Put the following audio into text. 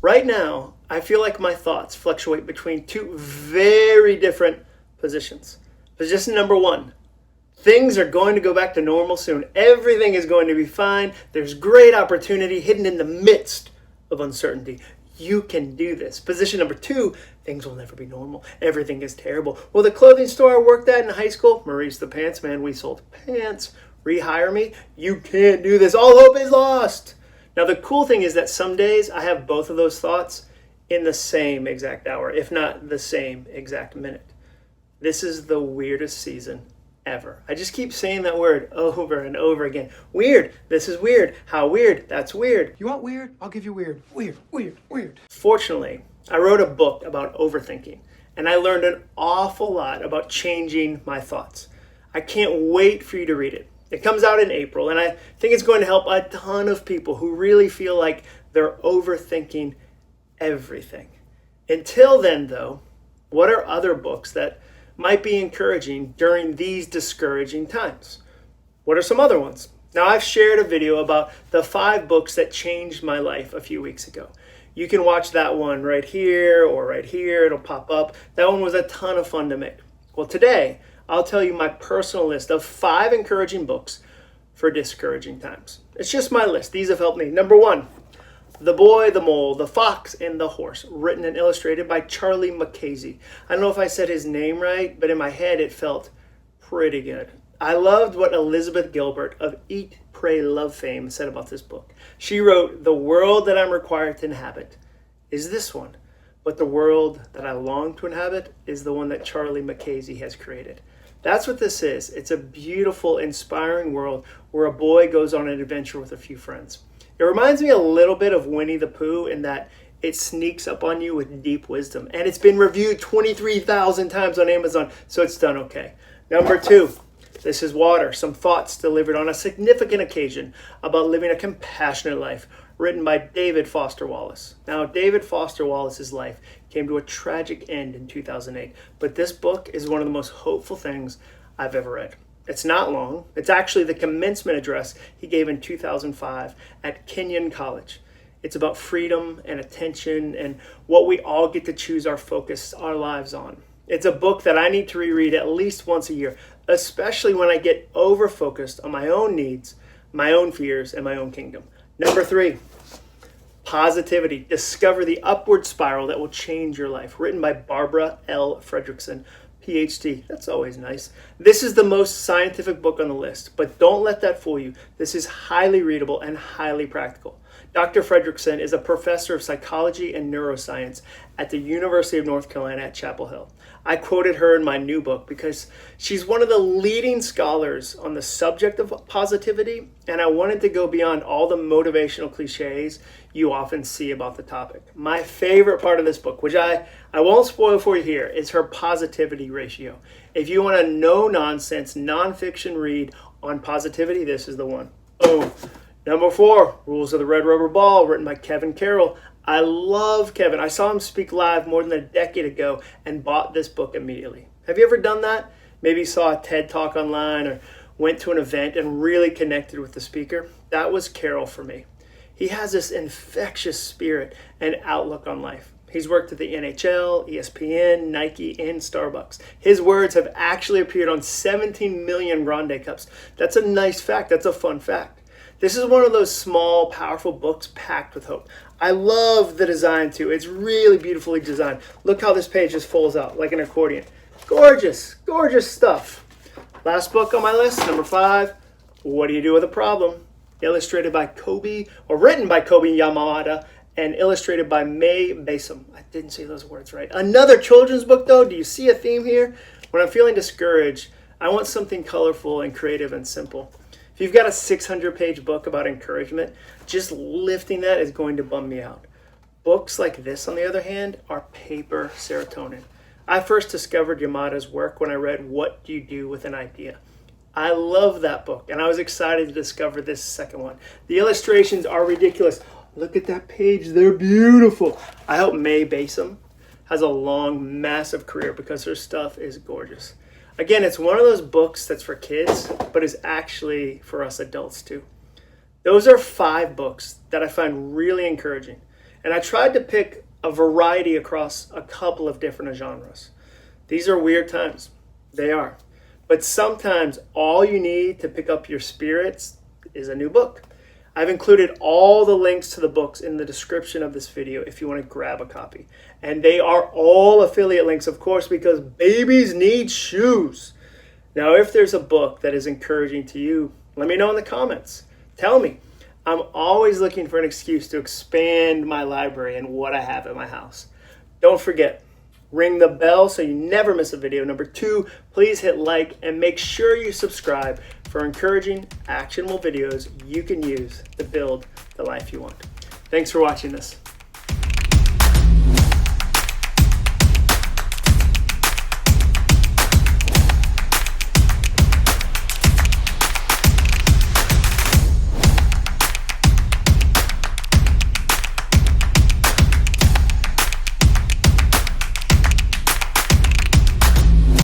Right now, I feel like my thoughts fluctuate between two very different positions. Position number one, things are going to go back to normal soon. Everything is going to be fine. There's great opportunity hidden in the midst of uncertainty. You can do this. Position number two, things will never be normal. Everything is terrible. Well, the clothing store I worked at in high school, Maurice the Pants Man, we sold pants. Rehire me? You can't do this. All hope is lost. Now, the cool thing is that some days I have both of those thoughts in the same exact hour, if not the same exact minute. This is the weirdest season ever. I just keep saying that word over and over again. Weird. This is weird. How weird? That's weird. You want weird? I'll give you weird. Weird, weird, weird. Fortunately, I wrote a book about overthinking, and I learned an awful lot about changing my thoughts. I can't wait for you to read it. It comes out in April, and I think it's going to help a ton of people who really feel like they're overthinking everything. Until then, though, what are other books that might be encouraging during these discouraging times? What are some other ones? Now, I've shared a video about the 5 books that changed my life a few weeks ago. You can watch that one right here or right here. It'll pop up. That one was a ton of fun to make. Well, today, I'll tell you my personal list of 5 encouraging books for discouraging times. It's just my list. These have helped me. Number 1, The Boy, the Mole, the Fox, and the Horse, written and illustrated by Charlie Mackesy. I don't know if I said his name right, but in my head it felt pretty good. I loved what Elizabeth Gilbert of Eat, Pray, Love fame said about this book. She wrote, "The world that I'm required to inhabit is this one, but the world that I long to inhabit is the one that Charlie Mackesy has created." That's what this is. It's a beautiful, inspiring world where a boy goes on an adventure with a few friends. It reminds me a little bit of Winnie the Pooh in that it sneaks up on you with deep wisdom. And it's been reviewed 23,000 times on Amazon, so it's done okay. Number 2, This is Water, some thoughts delivered on a significant occasion about living a compassionate life, written by David Foster Wallace. Now, David Foster Wallace's life came to a tragic end in 2008, but this book is one of the most hopeful things I've ever read. It's not long. It's actually the commencement address he gave in 2005 at Kenyon College. It's about freedom and attention and what we all get to choose our focus, our lives on. It's a book that I need to reread at least once a year, especially when I get over-focused on my own needs, my own fears, and my own kingdom. Number 3, Positivity. Discover the upward spiral that will change your life. Written by Barbara L. Fredrickson, PhD. That's always nice. This is the most scientific book on the list, but don't let that fool you. This is highly readable and highly practical. Dr. Fredrickson is a professor of psychology and neuroscience at the University of North Carolina at Chapel Hill. I quoted her in my new book because she's one of the leading scholars on the subject of positivity, and I wanted to go beyond all the motivational cliches you often see about the topic. My favorite part of this book, which I won't spoil for you here, is her positivity ratio. If you want a no-nonsense, nonfiction read on positivity, this is the one. Boom. Number 4, Rules of the Red Rubber Ball, written by Kevin Carroll. I love Kevin. I saw him speak live more than a decade ago and bought this book immediately. Have you ever done that? Maybe saw a TED Talk online or went to an event and really connected with the speaker? That was Carroll for me. He has this infectious spirit and outlook on life. He's worked at the NHL, ESPN, Nike, and Starbucks. His words have actually appeared on 17 million Grande Cups. That's a nice fact. That's a fun fact. This is one of those small, powerful books packed with hope. I love the design too. It's really beautifully designed. Look how this page just folds out like an accordion. Gorgeous, gorgeous stuff. Last book on my list, number 5, What Do You Do with a Problem? Written by Kobe Yamada and illustrated by May Basom. I didn't say those words right. Another children's book though. Do you see a theme here? When I'm feeling discouraged, I want something colorful and creative and simple. If you've got a 600-page book about encouragement, just lifting that is going to bum me out. Books like this, on the other hand, are paper serotonin. I first discovered Yamada's work when I read What Do You Do with an Idea? I love that book, and I was excited to discover this second one. The illustrations are ridiculous. Look at that page. They're beautiful. I hope May Basom has a long, massive career because her stuff is gorgeous. Again, it's one of those books that's for kids, but is actually for us adults too. Those are 5 books that I find really encouraging. And I tried to pick a variety across a couple of different genres. These are weird times. They are. But sometimes all you need to pick up your spirits is a new book. I've included all the links to the books in the description of this video if you want to grab a copy. And they are all affiliate links, of course, because babies need shoes. Now, if there's a book that is encouraging to you, let me know in the comments. Tell me. I'm always looking for an excuse to expand my library and what I have at my house. Don't forget, ring the bell so you never miss a video. Number 2, please hit like and make sure you subscribe for encouraging, actionable videos you can use to build the life you want. Thanks for watching this.